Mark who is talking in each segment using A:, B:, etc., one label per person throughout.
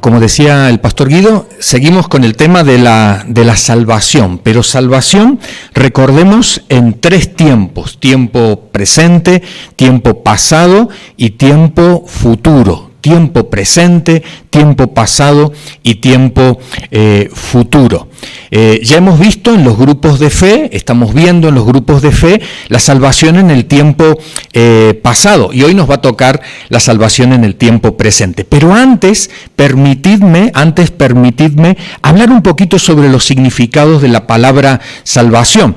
A: como decía el pastor Guido, seguimos con el tema de la salvación, pero salvación, recordemos, en 3 tiempos: tiempo presente, tiempo pasado y tiempo futuro. Tiempo presente, tiempo pasado y tiempo futuro. Ya hemos visto en los grupos de fe, estamos viendo en los grupos de fe la salvación en el tiempo pasado, y hoy nos va a tocar la salvación en el tiempo presente. Pero antes permitidme hablar un poquito sobre los significados de la palabra salvación.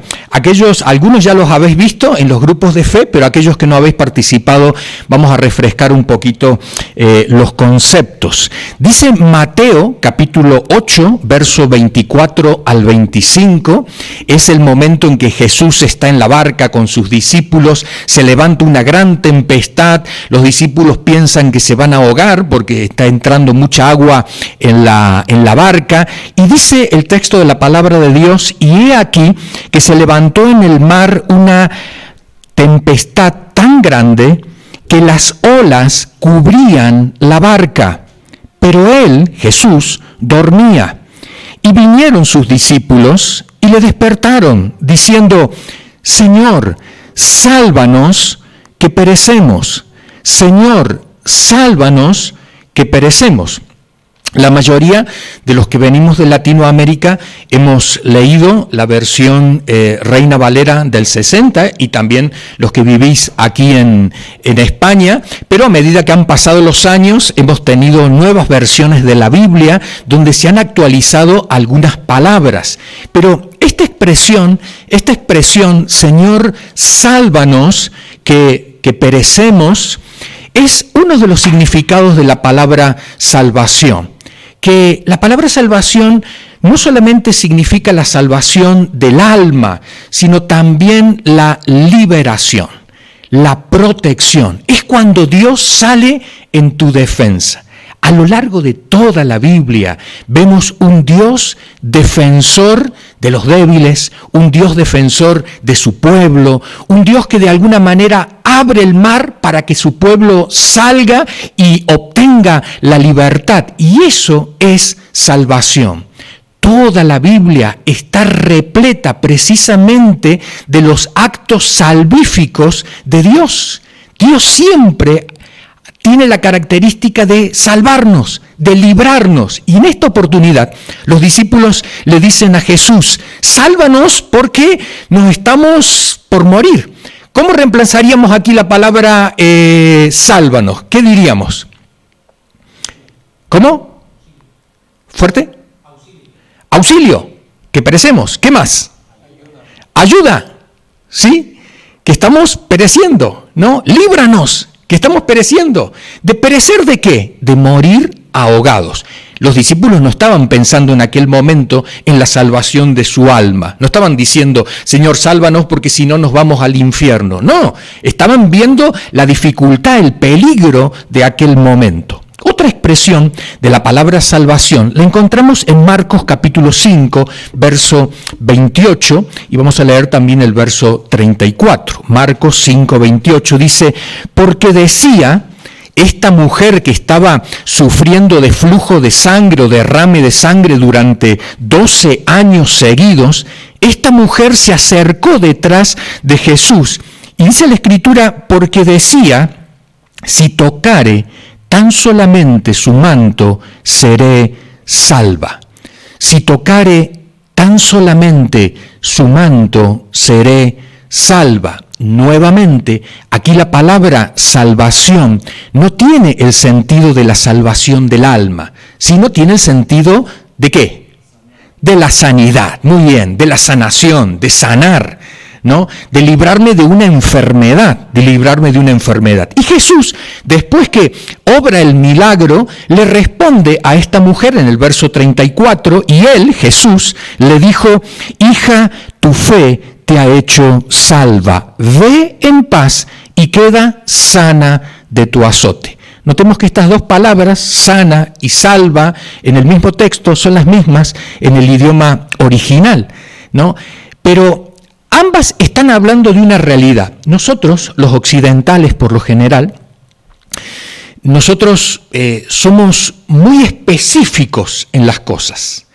A: Algunos ya los habéis visto en los grupos de fe, pero aquellos que no habéis participado, vamos a refrescar un poquito los conceptos. Dice Mateo capítulo 8, verso 24 al 25, es el momento en que Jesús está en la barca con sus discípulos, se levanta una gran tempestad, los discípulos piensan que se van a ahogar porque está entrando mucha agua en la barca, y dice el texto de la palabra de Dios: y he aquí que se levantó en el mar una tempestad tan grande que las olas cubrían la barca, pero él, Jesús, dormía. Y vinieron sus discípulos y le despertaron, diciendo: Señor, sálvanos, que perecemos. Señor, sálvanos, que perecemos. La mayoría de los que venimos de Latinoamérica hemos leído la versión Reina Valera del 60, y también los que vivís aquí en España, pero a medida que han pasado los años hemos tenido nuevas versiones de la Biblia donde se han actualizado algunas palabras. Pero esta expresión, Señor, sálvanos, que perecemos, es uno de los significados de la palabra salvación. Que la palabra salvación no solamente significa la salvación del alma, sino también la liberación, la protección. Es cuando Dios sale en tu defensa. A lo largo de toda la Biblia vemos un Dios defensor de los débiles, un Dios defensor de su pueblo, un Dios que de alguna manera abre el mar para que su pueblo salga y obtenga la libertad. Y eso es salvación. Toda la Biblia está repleta precisamente de los actos salvíficos de Dios. Dios siempre tiene la característica de salvarnos, de librarnos. Y en esta oportunidad los discípulos le dicen a Jesús: sálvanos porque nos estamos por morir. ¿Cómo reemplazaríamos aquí la palabra sálvanos? ¿Qué diríamos? ¿Cómo? ¿Fuerte? Auxilio, que perecemos. ¿Qué más? Ayuda, ¿sí? Que estamos pereciendo, ¿no? Líbranos, que estamos pereciendo. ¿De perecer de qué? De morir ahogados. Los discípulos no estaban pensando en aquel momento en la salvación de su alma. No estaban diciendo: Señor, sálvanos porque si no nos vamos al infierno. No, estaban viendo la dificultad, el peligro de aquel momento. Otra expresión de la palabra salvación la encontramos en Marcos capítulo 5, verso 28, y vamos a leer también el verso 34. Marcos 5, 28 dice: porque decía, esta mujer que estaba sufriendo de flujo de sangre o derrame de sangre durante 12 años seguidos, esta mujer se acercó detrás de Jesús. Y dice la Escritura: porque decía, si tocare tan solamente su manto, seré salva. Si tocare tan solamente su manto, seré salva. Nuevamente, aquí la palabra salvación no tiene el sentido de la salvación del alma, sino tiene el sentido ¿de qué? De la sanidad, muy bien, de la sanación, de sanar, ¿no? De librarme de una enfermedad, Y Jesús, después que obra el milagro, le responde a esta mujer en el verso 34, y él, Jesús, le dijo: hija, tu fe te ha hecho salva, ve en paz y queda sana de tu azote. Notemos que estas dos palabras, sana y salva, en el mismo texto son las mismas en el idioma original, ¿no? Pero ambas están hablando de una realidad. Nosotros, los occidentales por lo general, nosotros somos muy específicos en las cosas.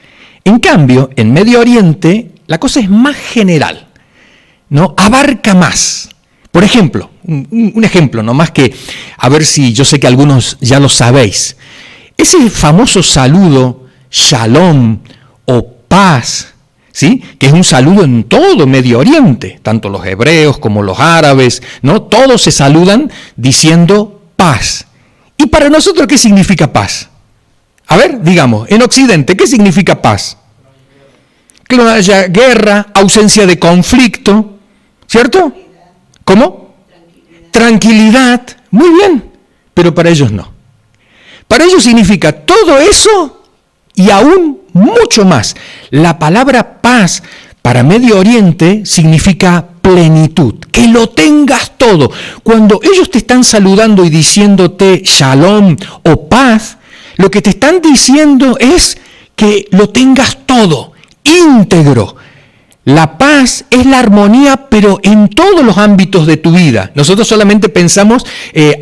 A: En cambio, en Medio Oriente, la cosa es más general, ¿no? Abarca más. Por ejemplo, un ejemplo, no más que, a ver si yo sé que algunos ya lo sabéis. Ese famoso saludo, shalom o paz, ¿sí? Que es un saludo en todo Medio Oriente, tanto los hebreos como los árabes, ¿no? Todos se saludan diciendo paz. ¿Y para nosotros qué significa paz? A ver, digamos, en Occidente, ¿qué significa paz? Que no haya guerra, ausencia de conflicto, ¿cierto? ¿Cómo? Tranquilidad. Muy bien, pero para ellos no. Para ellos significa todo eso y aún mucho más. La palabra paz para Medio Oriente significa plenitud, que lo tengas todo. Cuando ellos te están saludando y diciéndote shalom o paz, lo que te están diciendo es que lo tengas todo, íntegro. La paz es la armonía, pero en todos los ámbitos de tu vida. Nosotros solamente pensamos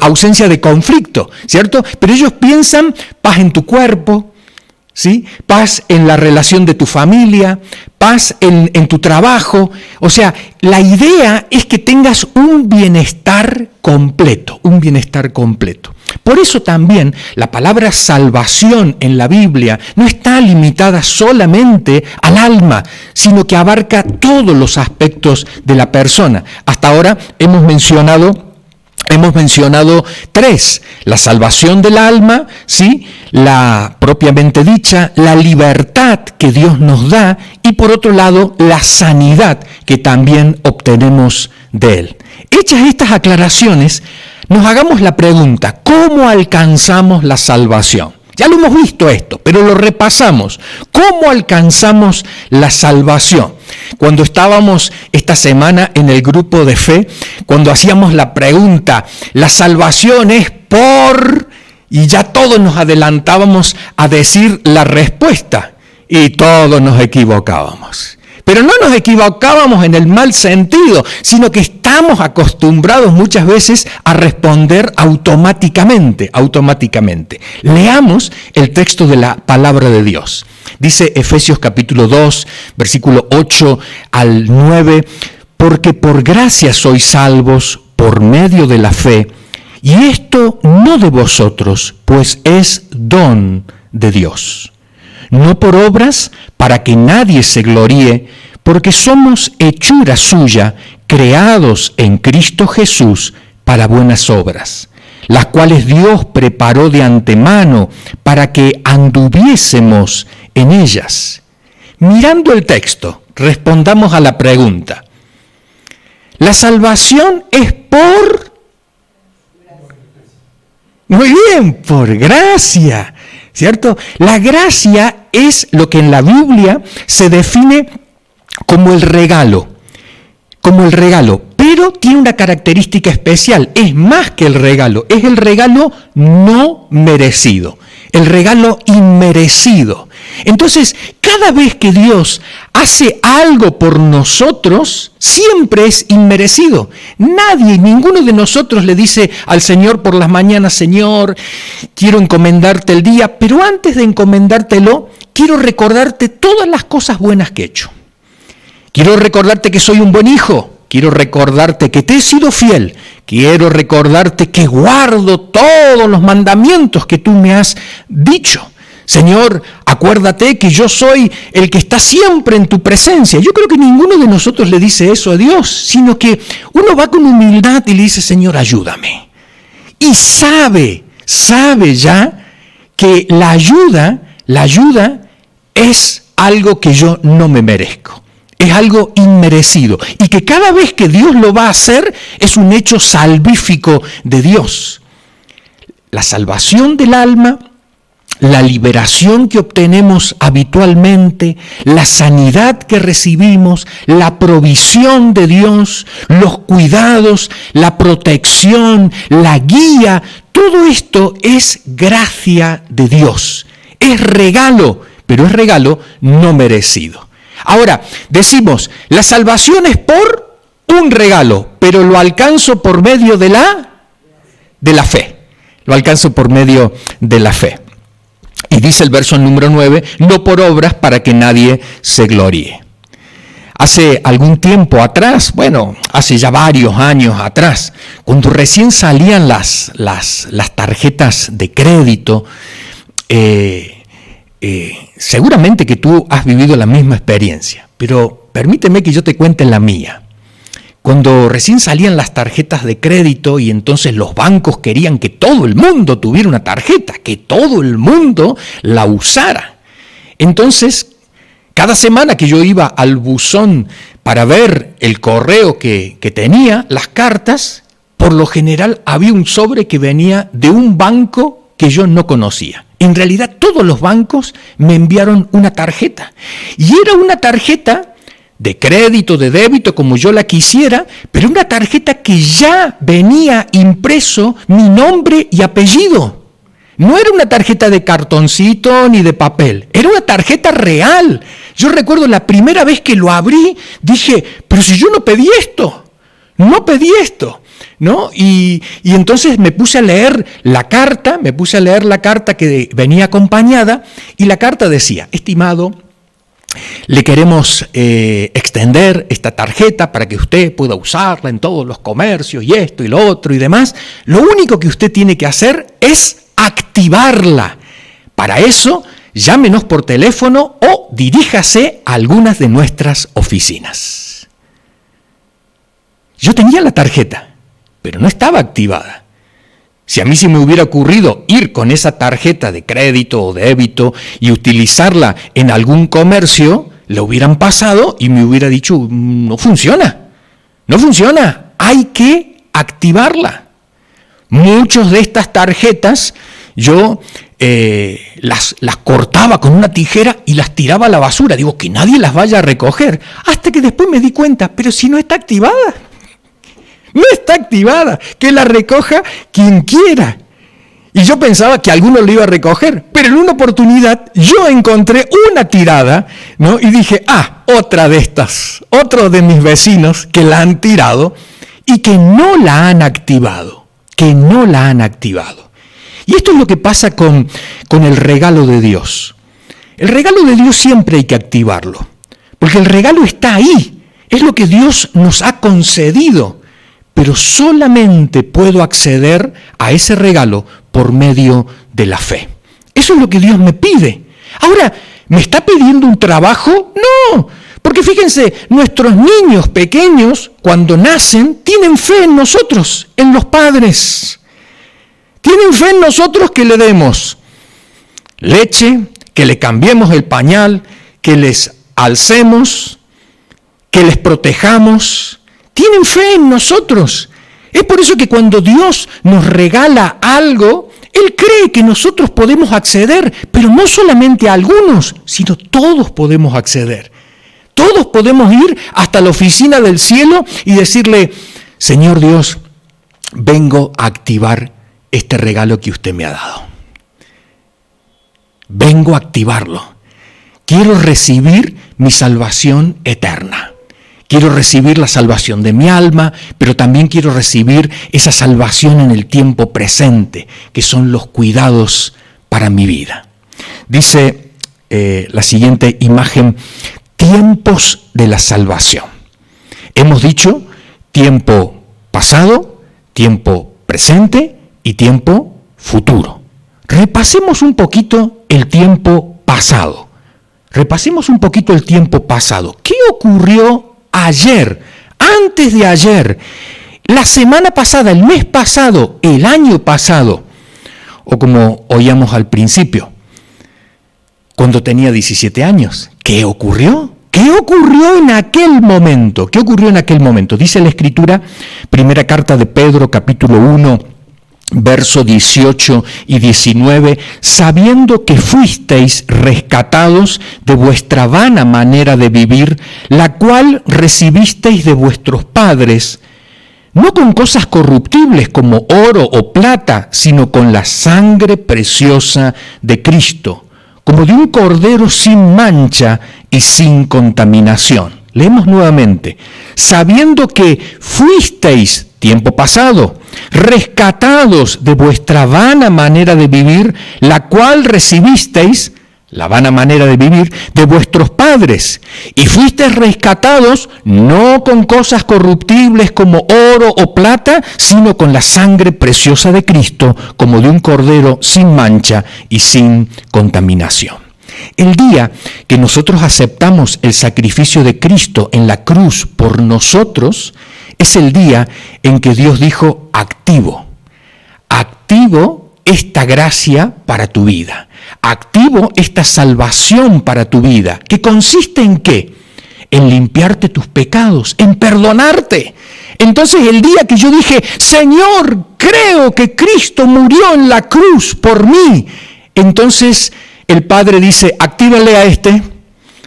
A: ausencia de conflicto, ¿cierto? Pero ellos piensan paz en tu cuerpo, ¿sí? Paz en la relación de tu familia, paz en tu trabajo. O sea, la idea es que tengas un bienestar completo, un bienestar completo. Por eso también la palabra salvación en la Biblia no está limitada solamente al alma, sino que abarca todos los aspectos de la persona. Hasta ahora hemos mencionado 3, la salvación del alma, ¿sí? La propiamente dicha, la libertad que Dios nos da y por otro lado la sanidad que también obtenemos de Él. Hechas estas aclaraciones, nos hagamos la pregunta, ¿cómo alcanzamos la salvación? Ya lo hemos visto esto, pero lo repasamos. ¿Cómo alcanzamos la salvación? Cuando estábamos esta semana en el grupo de fe, cuando hacíamos la pregunta, la salvación es por... y ya todos nos adelantábamos a decir la respuesta y todos nos equivocábamos. Pero no nos equivocábamos en el mal sentido, sino que estamos acostumbrados muchas veces a responder automáticamente. Leamos el texto de la palabra de Dios. Dice Efesios capítulo 2, versículo 8 al 9, porque por gracia sois salvos por medio de la fe, y esto no de vosotros, pues es don de Dios. No por obras, para que nadie se gloríe, porque somos hechura suya, creados en Cristo Jesús para buenas obras, las cuales Dios preparó de antemano para que anduviésemos en ellas. Mirando el texto, respondamos a la pregunta. ¿La salvación es por? Muy bien, por gracia, ¿cierto? La gracia es lo que en la Biblia se define como el regalo, pero tiene una característica especial, es más que el regalo, es el regalo no merecido, el regalo inmerecido. Entonces, cada vez que Dios hace algo por nosotros, siempre es inmerecido. Ninguno de nosotros le dice al Señor por las mañanas, Señor, quiero encomendarte el día, pero antes de encomendártelo, quiero recordarte todas las cosas buenas que he hecho. Quiero recordarte que soy un buen hijo, quiero recordarte que te he sido fiel, quiero recordarte que guardo todos los mandamientos que tú me has dicho. Señor, acuérdate que yo soy el que está siempre en tu presencia. Yo creo que ninguno de nosotros le dice eso a Dios, sino que uno va con humildad y le dice, Señor, ayúdame. Y sabe ya que la ayuda es algo que yo no me merezco. Es algo inmerecido y que cada vez que Dios lo va a hacer es un hecho salvífico de Dios. La salvación del alma, la liberación que obtenemos habitualmente, la sanidad que recibimos, la provisión de Dios, los cuidados, la protección, la guía, todo esto es gracia de Dios. Es regalo, pero es regalo no merecido. Ahora, decimos, la salvación es por un regalo, pero lo alcanzo por medio de la fe. Lo alcanzo por medio de la fe. Y dice el verso número 9, no por obras para que nadie se gloríe. Hace algún tiempo atrás, hace ya varios años atrás, cuando recién salían las tarjetas de crédito, seguramente que tú has vivido la misma experiencia, pero permíteme que yo te cuente la mía. Cuando recién salían las tarjetas de crédito y entonces los bancos querían que todo el mundo tuviera una tarjeta, que todo el mundo la usara. Entonces, cada semana que yo iba al buzón para ver el correo que tenía, las cartas, por lo general había un sobre que venía de un banco que yo no conocía. En realidad todos los bancos me enviaron una tarjeta. Y era una tarjeta de crédito, de débito, como yo la quisiera, pero una tarjeta que ya venía impreso mi nombre y apellido. No era una tarjeta de cartoncito ni de papel, era una tarjeta real. Yo recuerdo la primera vez que lo abrí, dije, pero si yo no pedí esto, ¿no? Y entonces me puse a leer la carta que venía acompañada, y la carta decía, estimado, le queremos extender esta tarjeta para que usted pueda usarla en todos los comercios y esto y lo otro y demás. Lo único que usted tiene que hacer es activarla. Para eso, llámenos por teléfono o diríjase a algunas de nuestras oficinas. Yo tenía la tarjeta, pero no estaba activada. Si a mí se me hubiera ocurrido ir con esa tarjeta de crédito o débito y utilizarla en algún comercio, la hubieran pasado y me hubiera dicho, no funciona, hay que activarla. Muchas de estas tarjetas yo las cortaba con una tijera y las tiraba a la basura. Digo, que nadie las vaya a recoger. Hasta que después me di cuenta, pero si no está activada. No está activada, que la recoja quien quiera. Y yo pensaba que alguno lo iba a recoger, pero en una oportunidad yo encontré una tirada, ¿no? Y dije, otra de estas, otro de mis vecinos que la han tirado y que no la han activado, Y esto es lo que pasa con el regalo de Dios. El regalo de Dios siempre hay que activarlo, porque el regalo está ahí, es lo que Dios nos ha concedido. Pero solamente puedo acceder a ese regalo por medio de la fe. Eso es lo que Dios me pide. Ahora, ¿me está pidiendo un trabajo? No, porque fíjense, nuestros niños pequeños, cuando nacen, tienen fe en nosotros, en los padres. Tienen fe en nosotros que le demos leche, que le cambiemos el pañal, que les alcemos, que les protejamos. Tienen fe en nosotros. Es por eso que cuando Dios nos regala algo, Él cree que nosotros podemos acceder, pero no solamente a algunos, sino todos podemos acceder. Todos podemos ir hasta la oficina del cielo y decirle, Señor Dios, vengo a activar este regalo que usted me ha dado. Vengo a activarlo. Quiero recibir mi salvación eterna. Quiero recibir la salvación de mi alma, pero también quiero recibir esa salvación en el tiempo presente, que son los cuidados para mi vida. Dice la siguiente imagen, tiempos de la salvación. Hemos dicho tiempo pasado, tiempo presente y tiempo futuro. Repasemos un poquito el tiempo pasado. ¿Qué ocurrió ayer, antes de ayer, la semana pasada, el mes pasado, el año pasado, o como oíamos al principio, cuando tenía 17 años? ¿Qué ocurrió? ¿Qué ocurrió en aquel momento? Dice la Escritura, primera carta de Pedro, capítulo 1, verso 18 y 19, sabiendo que fuisteis rescatados de vuestra vana manera de vivir, la cual recibisteis de vuestros padres, no con cosas corruptibles como oro o plata, sino con la sangre preciosa de Cristo, como de un cordero sin mancha y sin contaminación. Leemos nuevamente, sabiendo que fuisteis, tiempo pasado, rescatados de vuestra vana manera de vivir, la cual recibisteis, la vana manera de vivir, de vuestros padres, y fuisteis rescatados no con cosas corruptibles como oro o plata, sino con la sangre preciosa de Cristo, como de un cordero sin mancha y sin contaminación. El día que nosotros aceptamos el sacrificio de Cristo en la cruz por nosotros, es el día en que Dios dijo, activo esta gracia para tu vida, activo esta salvación para tu vida, que consiste en ¿qué? En limpiarte tus pecados, en perdonarte. Entonces el día que yo dije, Señor, creo que Cristo murió en la cruz por mí, entonces el Padre dice, actívenle a este.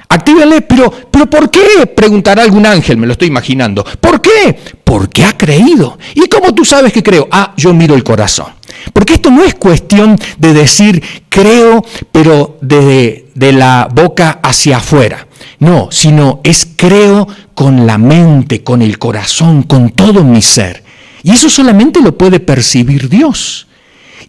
A: Actívenle, pero ¿por qué? Preguntará algún ángel, me lo estoy imaginando. ¿Por qué? Porque ha creído. ¿Y cómo tú sabes que creo? Yo miro el corazón. Porque esto no es cuestión de decir creo, pero de la boca hacia afuera. No, sino es creo con la mente, con el corazón, con todo mi ser. Y eso solamente lo puede percibir Dios.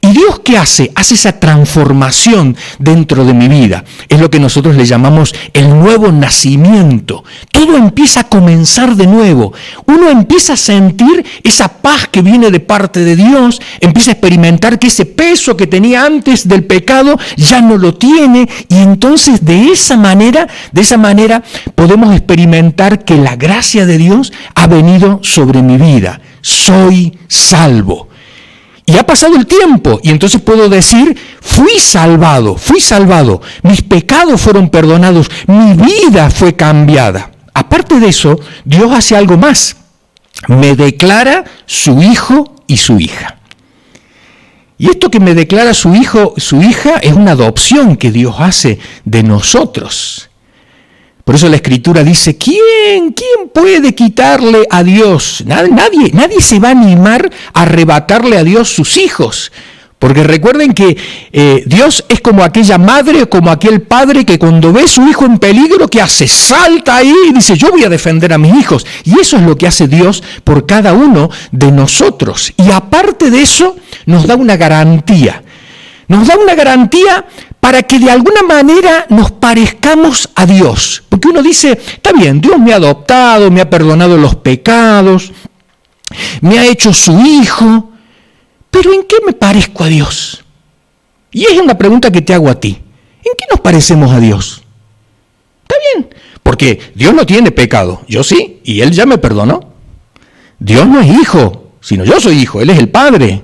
A: ¿Y Dios qué hace? Hace esa transformación dentro de mi vida. Es lo que nosotros le llamamos el nuevo nacimiento. Todo empieza a comenzar de nuevo. Uno empieza a sentir esa paz que viene de parte de Dios, empieza a experimentar que ese peso que tenía antes del pecado ya no lo tiene, y entonces de esa manera podemos experimentar que la gracia de Dios ha venido sobre mi vida. Soy salvo. Y ha pasado el tiempo, y entonces puedo decir, fui salvado, mis pecados fueron perdonados, mi vida fue cambiada. Aparte de eso, Dios hace algo más, me declara su hijo y su hija. Y esto que me declara su hijo, su hija, es una adopción que Dios hace de nosotros. Por eso la Escritura dice, ¿quién puede quitarle a Dios? Nadie se va a animar a arrebatarle a Dios sus hijos. Porque recuerden que Dios es como aquella madre o como aquel padre que cuando ve a su hijo en peligro, ¿qué hace? Salta ahí y dice, yo voy a defender a mis hijos. Y eso es lo que hace Dios por cada uno de nosotros. Y aparte de eso, nos da una garantía. Nos da una garantía para que de alguna manera nos parezcamos a Dios. Porque uno dice, está bien, Dios me ha adoptado, me ha perdonado los pecados, me ha hecho su hijo, pero ¿en qué me parezco a Dios? Y es una pregunta que te hago a ti. ¿En qué nos parecemos a Dios? Está bien, porque Dios no tiene pecado, yo sí, y Él ya me perdonó. Dios no es hijo, sino yo soy hijo, Él es el Padre.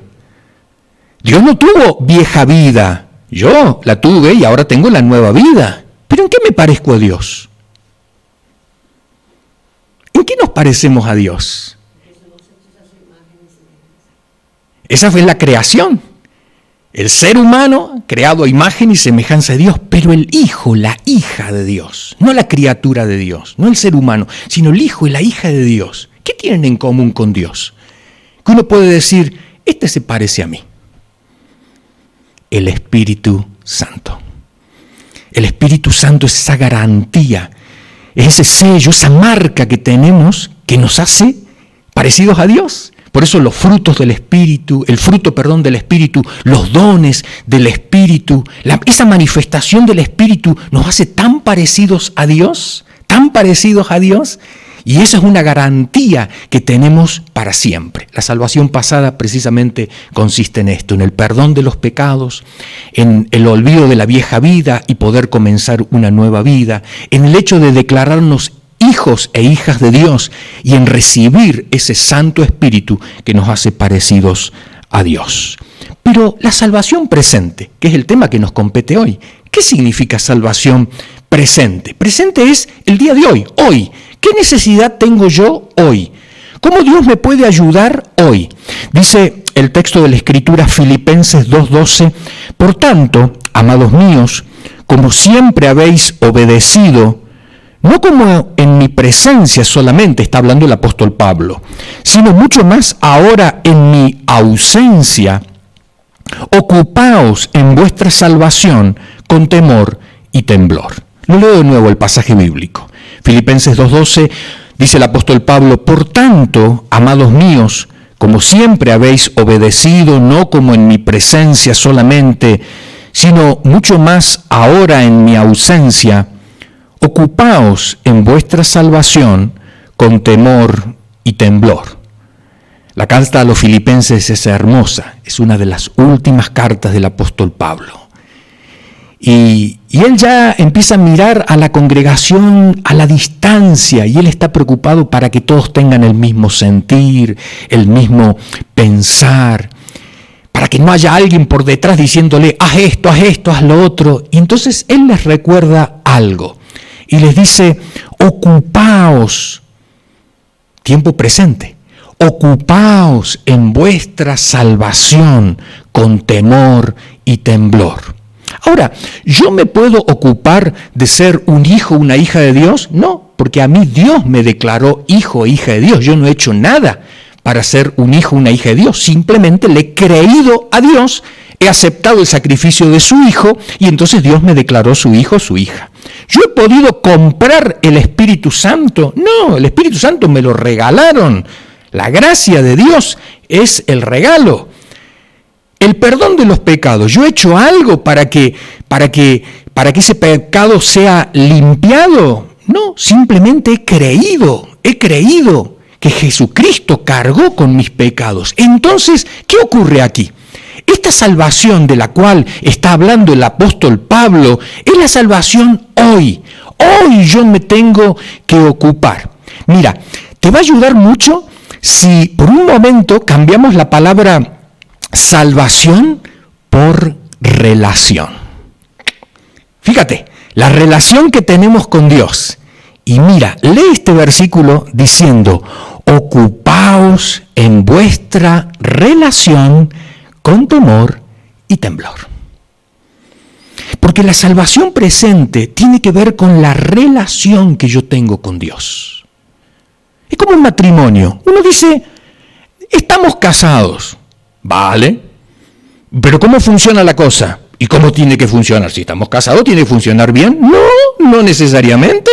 A: Dios no tuvo vieja vida, yo la tuve y ahora tengo la nueva vida. ¿Pero en qué me parezco a Dios? ¿En qué nos parecemos a Dios? Esa fue la creación. El ser humano creado a imagen y semejanza de Dios, pero el hijo, la hija de Dios, no la criatura de Dios, no el ser humano, sino el hijo y la hija de Dios. ¿Qué tienen en común con Dios? Que uno puede decir, este se parece a mí. El Espíritu Santo. El Espíritu Santo es esa garantía, es ese sello, esa marca que tenemos que nos hace parecidos a Dios. Por eso los frutos del Espíritu, el fruto del Espíritu, los dones del Espíritu, esa manifestación del Espíritu nos hace tan parecidos a Dios, y esa es una garantía que tenemos para siempre. La salvación pasada precisamente consiste en esto, en el perdón de los pecados, en el olvido de la vieja vida y poder comenzar una nueva vida, en el hecho de declararnos hijos e hijas de Dios y en recibir ese Santo Espíritu que nos hace parecidos a Dios. Pero la salvación presente, que es el tema que nos compete hoy, ¿qué significa salvación presente? Presente es el día de hoy, hoy. ¿Qué necesidad tengo yo hoy? ¿Cómo Dios me puede ayudar hoy? Dice el texto de la Escritura, Filipenses 2:12, por tanto, amados míos, como siempre habéis obedecido, no como en mi presencia solamente, está hablando el apóstol Pablo, sino mucho más ahora en mi ausencia, ocupaos en vuestra salvación con temor y temblor. Lo leo de nuevo el pasaje bíblico. Filipenses 2:12 dice el apóstol Pablo: por tanto, amados míos, como siempre habéis obedecido, no como en mi presencia solamente, sino mucho más ahora en mi ausencia, ocupaos en vuestra salvación con temor y temblor. La carta a los Filipenses es hermosa, es una de las últimas cartas del apóstol Pablo. Y él ya empieza a mirar a la congregación a la distancia, y él está preocupado para que todos tengan el mismo sentir, el mismo pensar, para que no haya alguien por detrás diciéndole, haz esto, haz lo otro. Y entonces él les recuerda algo y les dice, ocupaos, tiempo presente, ocupaos en vuestra salvación con temor y temblor. Ahora, ¿yo me puedo ocupar de ser un hijo o una hija de Dios? No, porque a mí Dios me declaró hijo o hija de Dios. Yo no he hecho nada para ser un hijo o una hija de Dios. Simplemente le he creído a Dios, he aceptado el sacrificio de su hijo y entonces Dios me declaró su hijo o su hija. ¿Yo he podido comprar el Espíritu Santo? No, el Espíritu Santo me lo regalaron. La gracia de Dios es el regalo. El perdón de los pecados, ¿yo he hecho algo para que ese pecado sea limpiado? No, simplemente he creído que Jesucristo cargó con mis pecados. Entonces, ¿qué ocurre aquí? Esta salvación de la cual está hablando el apóstol Pablo es la salvación hoy. Hoy yo me tengo que ocupar. Mira, te va a ayudar mucho si por un momento cambiamos la palabra salvación por relación. Fíjate, la relación que tenemos con Dios. Y mira, lee este versículo diciendo, ocupaos en vuestra relación con temor y temblor. Porque la salvación presente tiene que ver con la relación que yo tengo con Dios. Es como un matrimonio. Uno dice, estamos casados. Vale, pero ¿cómo funciona la cosa? ¿Y cómo tiene que funcionar? Si estamos casados, ¿tiene que funcionar bien? No necesariamente.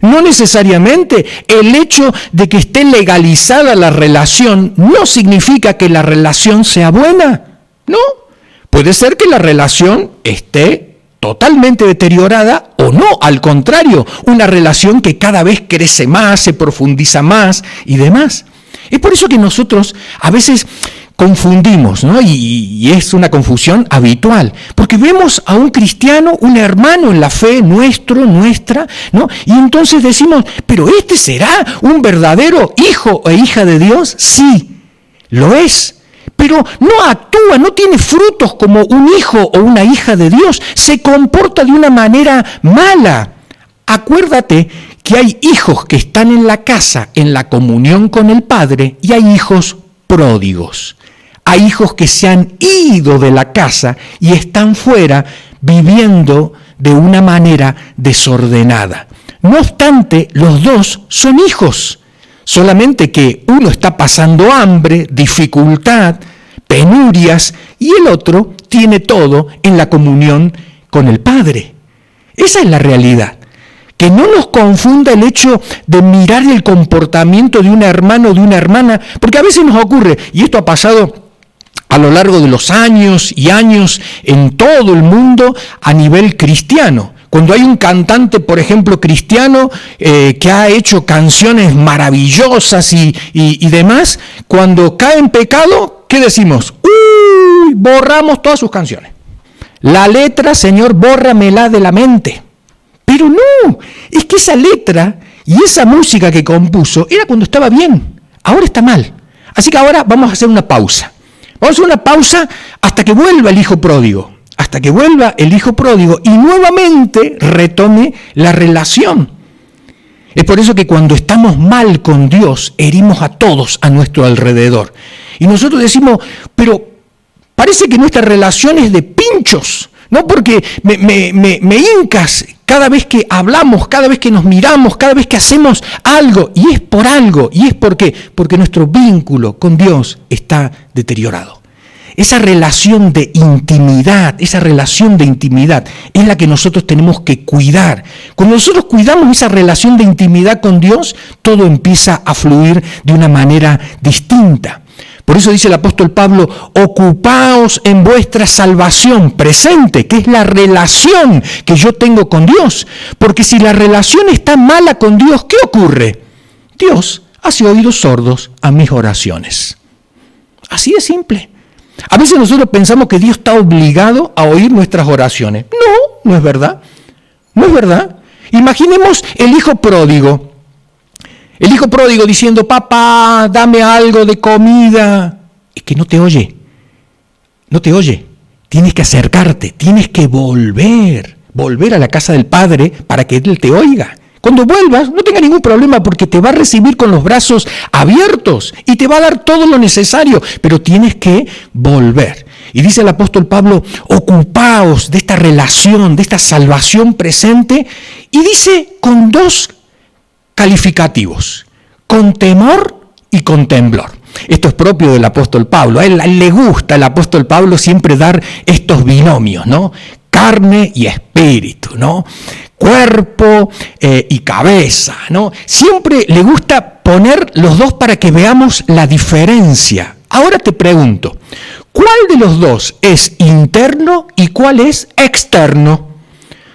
A: No necesariamente. El hecho de que esté legalizada la relación no significa que la relación sea buena. No. Puede ser que la relación esté totalmente deteriorada o no, al contrario, una relación que cada vez crece más, se profundiza más y demás. Es por eso que nosotros a veces confundimos, ¿no? Y es una confusión habitual, porque vemos a un cristiano, un hermano en la fe nuestra, ¿no? Y entonces decimos, ¿pero este será un verdadero hijo e hija de Dios? Sí, lo es, pero no actúa, no tiene frutos como un hijo o una hija de Dios, se comporta de una manera mala. Acuérdate que hay hijos que están en la casa, en la comunión con el Padre, y hay hijos pródigos. Hay hijos que se han ido de la casa y están fuera viviendo de una manera desordenada. No obstante, los dos son hijos, solamente que uno está pasando hambre, dificultad, penurias, y el otro tiene todo en la comunión con el Padre. Esa es la realidad. Que no nos confunda el hecho de mirar el comportamiento de un hermano o de una hermana, porque a veces nos ocurre, y esto ha pasado a lo largo de los años y años en todo el mundo a nivel cristiano. Cuando hay un cantante, por ejemplo, cristiano, que ha hecho canciones maravillosas y demás, cuando cae en pecado, ¿qué decimos? ¡Uy! Borramos todas sus canciones. La letra, Señor, bórramela de la mente. Pero no, es que esa letra y esa música que compuso era cuando estaba bien, ahora está mal. Así que ahora vamos a hacer una pausa. Vamos a hacer una pausa hasta que vuelva el hijo pródigo, y nuevamente retome la relación. Es por eso que cuando estamos mal con Dios, herimos a todos a nuestro alrededor. Y nosotros decimos, pero parece que nuestra relación es de pinchos, ¿no? Porque me hincas cada vez que hablamos, cada vez que nos miramos, cada vez que hacemos algo, y es por algo, y es porque nuestro vínculo con Dios está deteriorado. esa relación de intimidad es la que nosotros tenemos que cuidar. Cuando nosotros cuidamos esa relación de intimidad con Dios, todo empieza a fluir de una manera distinta. Por eso dice el apóstol Pablo, ocupaos en vuestra salvación presente, que es la relación que yo tengo con Dios. Porque si la relación está mala con Dios, ¿qué ocurre? Dios hace oídos sordos a mis oraciones. Así de simple. A veces nosotros pensamos que Dios está obligado a oír nuestras oraciones. No, no es verdad. No es verdad. Imaginemos el hijo pródigo. El hijo pródigo diciendo, papá, dame algo de comida. Es que no te oye. No te oye. Tienes que acercarte, tienes que volver a la casa del Padre para que Él te oiga. Cuando vuelvas, no tenga ningún problema porque te va a recibir con los brazos abiertos y te va a dar todo lo necesario, pero tienes que volver. Y dice el apóstol Pablo, ocupaos de esta relación, de esta salvación presente, y dice con dos calificativos, con temor y con temblor. Esto es propio del apóstol Pablo. A él le gusta al apóstol Pablo siempre dar estos binomios, ¿no? Carne y espíritu, ¿no? Cuerpo y cabeza, ¿no? Siempre le gusta poner los dos para que veamos la diferencia. Ahora te pregunto, ¿cuál de los dos es interno y cuál es externo?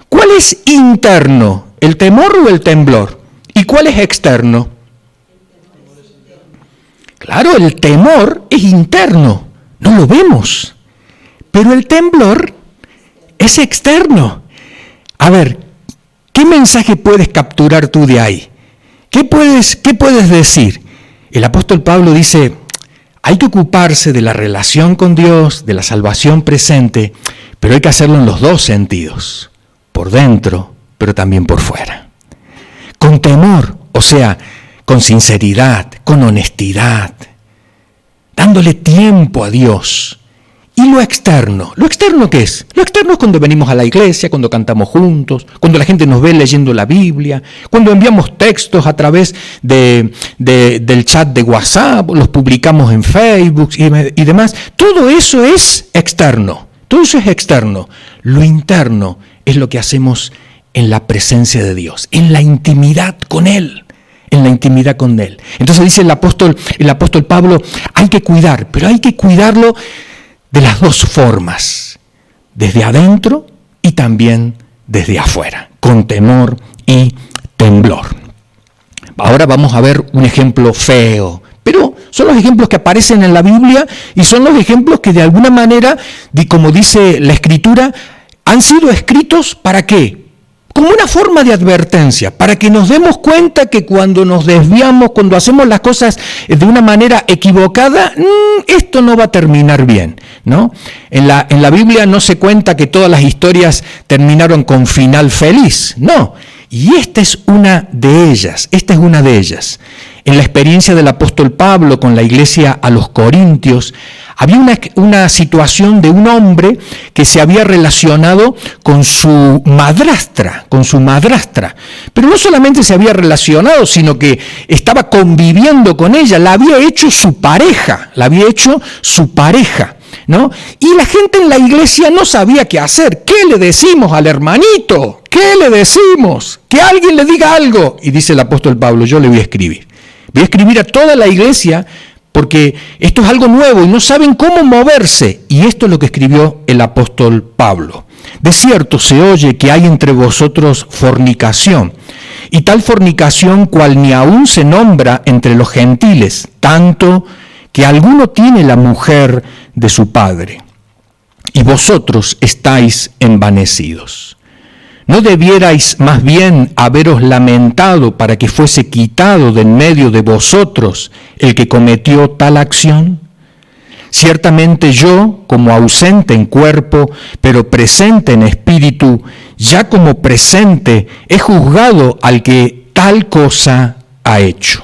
A: ¿Cuál es interno? ¿El temor o el temblor? ¿Y cuál es externo? Claro, el temor es interno, no lo vemos, pero el temblor es externo. A ver, ¿qué mensaje puedes capturar tú de ahí? ¿Qué puedes decir? El apóstol Pablo dice, hay que ocuparse de la relación con Dios, de la salvación presente, pero hay que hacerlo en los dos sentidos, por dentro, pero también por fuera. Con temor, o sea, con sinceridad, con honestidad, dándole tiempo a Dios. ¿Y lo externo? ¿Lo externo qué es? Lo externo es cuando venimos a la iglesia, cuando cantamos juntos, cuando la gente nos ve leyendo la Biblia, cuando enviamos textos a través del chat de WhatsApp, los publicamos en Facebook y demás. Todo eso es externo. Todo eso es externo. Lo interno es lo que hacemos en la presencia de Dios, en la intimidad con Él. En la intimidad con Él. Entonces dice el apóstol Pablo, hay que cuidar, pero hay que cuidarlo de las dos formas, desde adentro y también desde afuera, con temor y temblor. Ahora vamos a ver un ejemplo feo, pero son los ejemplos que aparecen en la Biblia y son los ejemplos que de alguna manera, como dice la Escritura, han sido escritos ¿para qué? Como una forma de advertencia, para que nos demos cuenta que cuando nos desviamos, cuando hacemos las cosas de una manera equivocada, esto no va a terminar bien, ¿no? En la Biblia no se cuenta que todas las historias terminaron con final feliz, no. Y esta es una de ellas. En la experiencia del apóstol Pablo con la iglesia a los Corintios, había una situación de un hombre que se había relacionado con su madrastra. Pero no solamente se había relacionado, sino que estaba conviviendo con ella, la había hecho su pareja, ¿no? Y la gente en la iglesia no sabía qué hacer. ¿Qué le decimos al hermanito? ¿Qué le decimos? Que alguien le diga algo. Y dice el apóstol Pablo, yo le voy a escribir. Voy a escribir a toda la iglesia porque esto es algo nuevo y no saben cómo moverse. Y esto es lo que escribió el apóstol Pablo. De cierto se oye que hay entre vosotros fornicación, y tal fornicación cual ni aún se nombra entre los gentiles, tanto que alguno tiene la mujer de su padre, y vosotros estáis envanecidos. ¿No debierais más bien haberos lamentado para que fuese quitado de en medio de vosotros el que cometió tal acción? Ciertamente yo, como ausente en cuerpo, pero presente en espíritu, ya como presente he juzgado al que tal cosa ha hecho.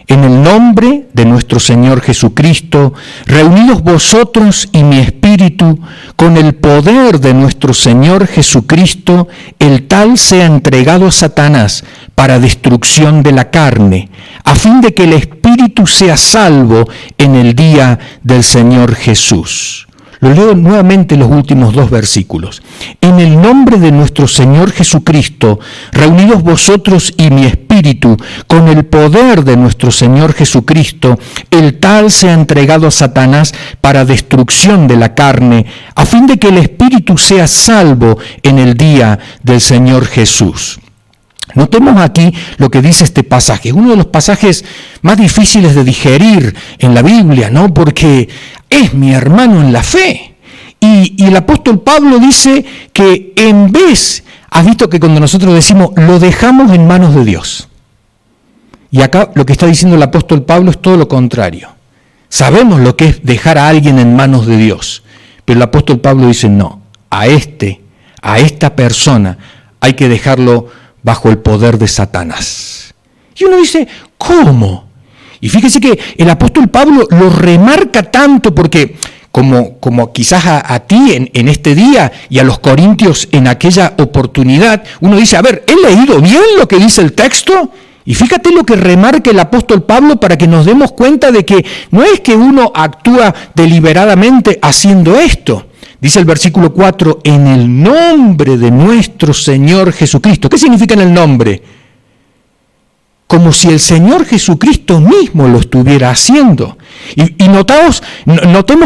A: En el nombre de nuestro Señor Jesucristo, reunidos vosotros y mi espíritu, con el poder de nuestro Señor Jesucristo, el tal sea entregado a Satanás para destrucción de la carne, a fin de que el espíritu sea salvo en el día del Señor Jesús. Lo leo nuevamente los últimos 2 versículos. En el nombre de nuestro Señor Jesucristo, reunidos vosotros y mi espíritu, con el poder de nuestro Señor Jesucristo, el tal sea entregado a Satanás para destrucción de la carne, a fin de que el espíritu sea salvo en el día del Señor Jesús. Notemos aquí lo que dice este pasaje, uno de los pasajes más difíciles de digerir en la Biblia, ¿no? Porque es mi hermano en la fe. Y el apóstol Pablo dice que en vez, has visto que cuando nosotros decimos, lo dejamos en manos de Dios. Y acá lo que está diciendo el apóstol Pablo es todo lo contrario. Sabemos lo que es dejar a alguien en manos de Dios. Pero el apóstol Pablo dice, no, a esta persona hay que dejarlo bajo el poder de Satanás. Y uno dice, ¿cómo? Y fíjese que el apóstol Pablo lo remarca tanto porque, como quizás a ti en este día y a los corintios en aquella oportunidad, uno dice, a ver, ¿he leído bien lo que dice el texto? Y fíjate lo que remarca el apóstol Pablo para que nos demos cuenta de que no es que uno actúa deliberadamente haciendo esto. Dice el versículo 4, en el nombre de nuestro Señor Jesucristo. ¿Qué significa en el nombre? Como si el Señor Jesucristo mismo lo estuviera haciendo. Y notemos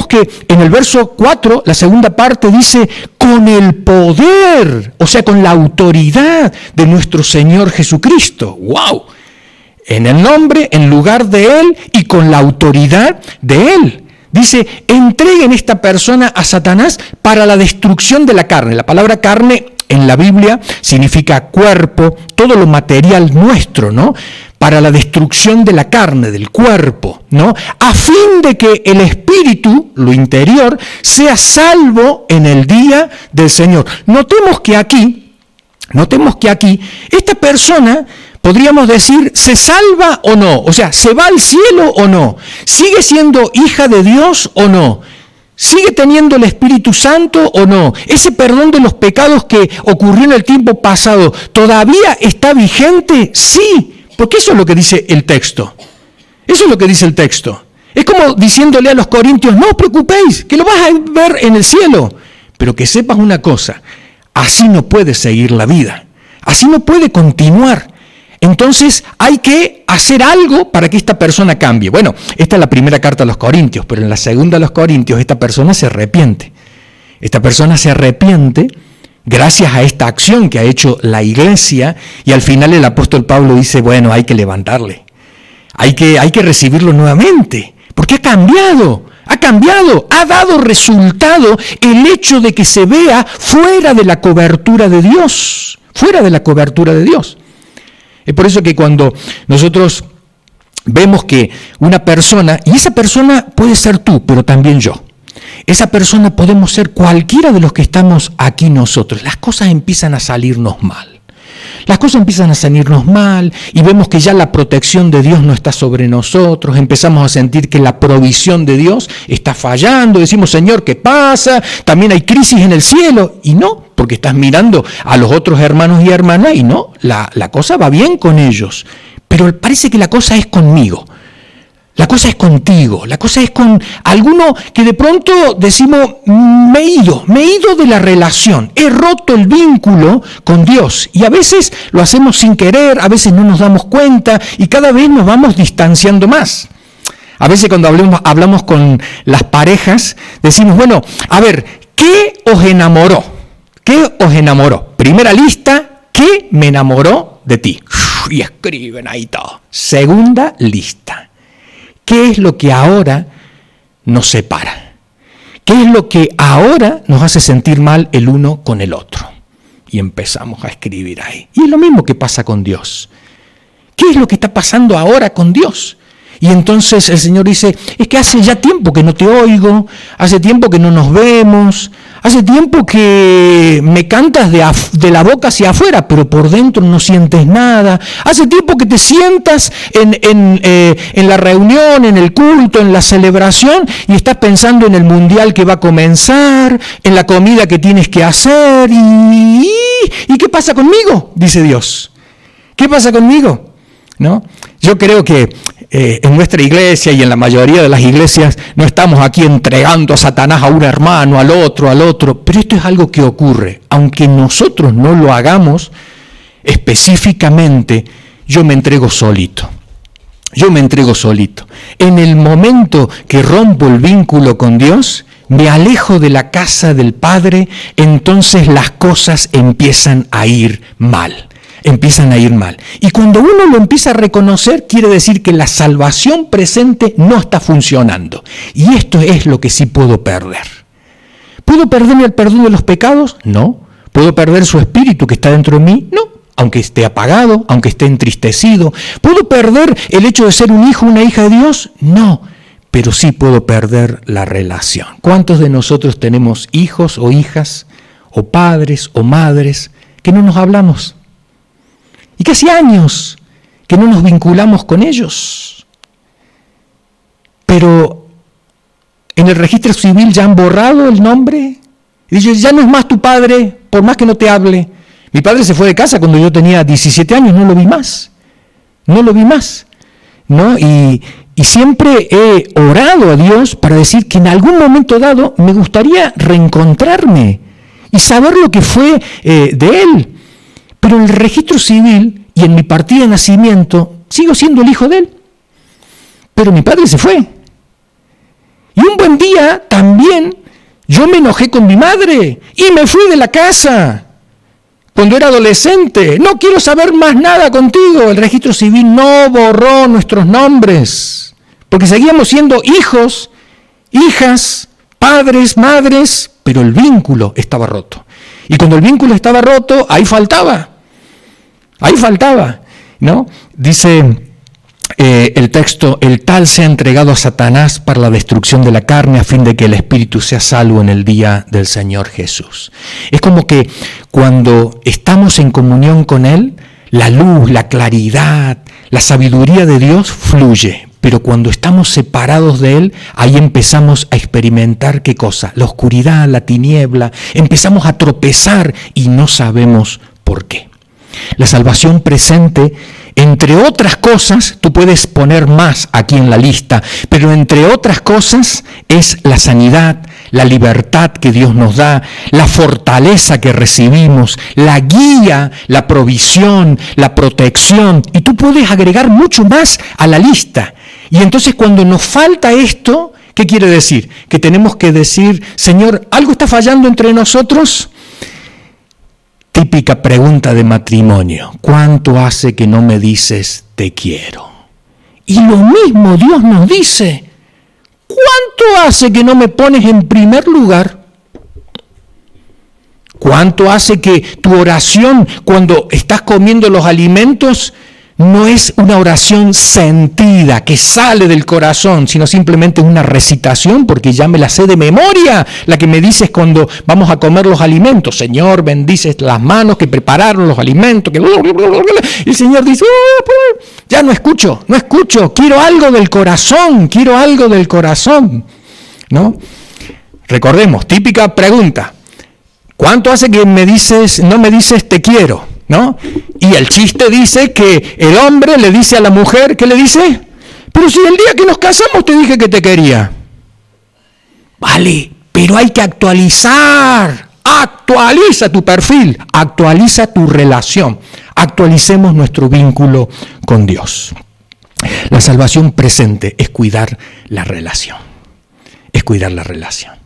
A: que en el verso 4, la segunda parte dice, con el poder, o sea, con la autoridad de nuestro Señor Jesucristo. ¡Wow! En el nombre, en lugar de Él y con la autoridad de Él. Dice, entreguen esta persona a Satanás para la destrucción de la carne. La palabra carne en la Biblia significa cuerpo, todo lo material nuestro, ¿no? Para la destrucción de la carne, del cuerpo, ¿no? A fin de que el espíritu, lo interior, sea salvo en el día del Señor. Notemos que aquí, esta persona, podríamos decir, ¿se salva o no? O sea, ¿se va al cielo o no? ¿Sigue siendo hija de Dios o no? ¿Sigue teniendo el Espíritu Santo o no? ¿Ese perdón de los pecados que ocurrió en el tiempo pasado todavía está vigente? Sí, porque eso es lo que dice el texto. Eso es lo que dice el texto. Es como diciéndole a los corintios, no os preocupéis, que lo vas a ver en el cielo. Pero que sepas una cosa, así no puede seguir la vida. Así no puede continuar. Entonces hay que hacer algo para que esta persona cambie. Bueno, esta es la primera carta a los Corintios, pero en la segunda a los Corintios esta persona se arrepiente. Esta persona se arrepiente gracias a esta acción que ha hecho la iglesia y al final el apóstol Pablo dice, bueno, hay que levantarle. Hay que recibirlo nuevamente, porque ha cambiado, ha dado resultado el hecho de que se vea fuera de la cobertura de Dios, fuera de la cobertura de Dios. Es por eso que cuando nosotros vemos que una persona, y esa persona puede ser tú, pero también yo, esa persona podemos ser cualquiera de los que estamos aquí nosotros, las cosas empiezan a salirnos mal. Las cosas empiezan a salirnos mal y vemos que ya la protección de Dios no está sobre nosotros, empezamos a sentir que la provisión de Dios está fallando, decimos, Señor, ¿qué pasa? También hay crisis en el cielo, y no, porque estás mirando a los otros hermanos y hermanas y no, la cosa va bien con ellos, pero parece que la cosa es conmigo. La cosa es contigo, la cosa es con alguno que de pronto decimos, me he ido de la relación, he roto el vínculo con Dios. Y a veces lo hacemos sin querer, a veces no nos damos cuenta y cada vez nos vamos distanciando más. A veces cuando hablamos con las parejas, decimos, bueno, a ver, ¿qué os enamoró? ¿Qué os enamoró? Primera lista, ¿qué me enamoró de ti? Y escriben ahí todo. Segunda lista. ¿Qué es lo que ahora nos separa? ¿Qué es lo que ahora nos hace sentir mal el uno con el otro? Y empezamos a escribir ahí. Y es lo mismo que pasa con Dios. ¿Qué es lo que está pasando ahora con Dios? Y entonces el Señor dice, es que hace ya tiempo que no te oigo, hace tiempo que no nos vemos, hace tiempo que me cantas de la boca hacia afuera, pero por dentro no sientes nada. Hace tiempo que te sientas en la reunión, en el culto, en la celebración, y estás pensando en el mundial que va a comenzar, en la comida que tienes que hacer. ¿Y qué pasa conmigo? Dice Dios. ¿Qué pasa conmigo? ¿No? Yo creo que en nuestra iglesia y en la mayoría de las iglesias no estamos aquí entregando a Satanás a un hermano, al otro, pero esto es algo que ocurre. Aunque nosotros no lo hagamos específicamente, yo me entrego solito. Yo me entrego solito. En el momento que rompo el vínculo con Dios, me alejo de la casa del Padre, entonces las cosas empiezan a ir mal. Empiezan a ir mal. Y cuando uno lo empieza a reconocer, quiere decir que la salvación presente no está funcionando. Y esto es lo que sí puedo perder. ¿Puedo perder el perdón de los pecados? No. ¿Puedo perder su espíritu que está dentro de mí? No. Aunque esté apagado, aunque esté entristecido. ¿Puedo perder el hecho de ser un hijo o una hija de Dios? No. Pero sí puedo perder la relación. ¿Cuántos de nosotros tenemos hijos o hijas, o padres o madres, que no nos hablamos? Y que hace años que no nos vinculamos con ellos. Pero en el registro civil ya han borrado el nombre. Y dicen, ya no es más tu padre, por más que no te hable. Mi padre se fue de casa cuando yo tenía 17 años, no lo vi más. No lo vi más. ¿No? Y siempre he orado a Dios para decir que en algún momento dado me gustaría reencontrarme y saber lo que fue de él. Pero en el registro civil y en mi partida de nacimiento sigo siendo el hijo de él. Pero mi padre se fue. Y un buen día también yo me enojé con mi madre y me fui de la casa. Cuando era adolescente, no quiero saber más nada contigo. El registro civil no borró nuestros nombres, porque seguíamos siendo hijos, hijas, padres, madres, pero el vínculo estaba roto. Y cuando el vínculo estaba roto, ahí faltaba, ¿no? Dice el texto, el tal sea entregado a Satanás para la destrucción de la carne a fin de que el espíritu sea salvo en el día del Señor Jesús. Es como que cuando estamos en comunión con Él, la luz, la claridad, la sabiduría de Dios fluye. Pero cuando estamos separados de Él, ahí empezamos a experimentar ¿qué cosa? La oscuridad, la tiniebla, empezamos a tropezar y no sabemos por qué. La salvación presente, entre otras cosas, tú puedes poner más aquí en la lista, pero entre otras cosas es la sanidad, la libertad que Dios nos da, la fortaleza que recibimos, la guía, la provisión, la protección, y tú puedes agregar mucho más a la lista. Y entonces cuando nos falta esto, ¿qué quiere decir? Que tenemos que decir, Señor, ¿algo está fallando entre nosotros? Típica pregunta de matrimonio, ¿cuánto hace que no me dices te quiero? Y lo mismo Dios nos dice, ¿cuánto hace que no me pones en primer lugar? ¿Cuánto hace que tu oración cuando estás comiendo los alimentos no es una oración sentida, que sale del corazón, sino simplemente una recitación, porque ya me la sé de memoria, la que me dices cuando vamos a comer los alimentos? Señor, bendices las manos que prepararon los alimentos, y el Señor dice, ya no escucho, quiero algo del corazón, ¿no? Recordemos, típica pregunta, ¿cuánto hace que no me dices te quiero? ¿No? Y el chiste dice que el hombre le dice a la mujer, ¿qué le dice? Pero si el día que nos casamos te dije que te quería. Vale, pero hay que actualizar. Actualiza tu perfil, actualiza tu relación. Actualicemos nuestro vínculo con Dios. La salvación presente es cuidar la relación. Es cuidar la relación.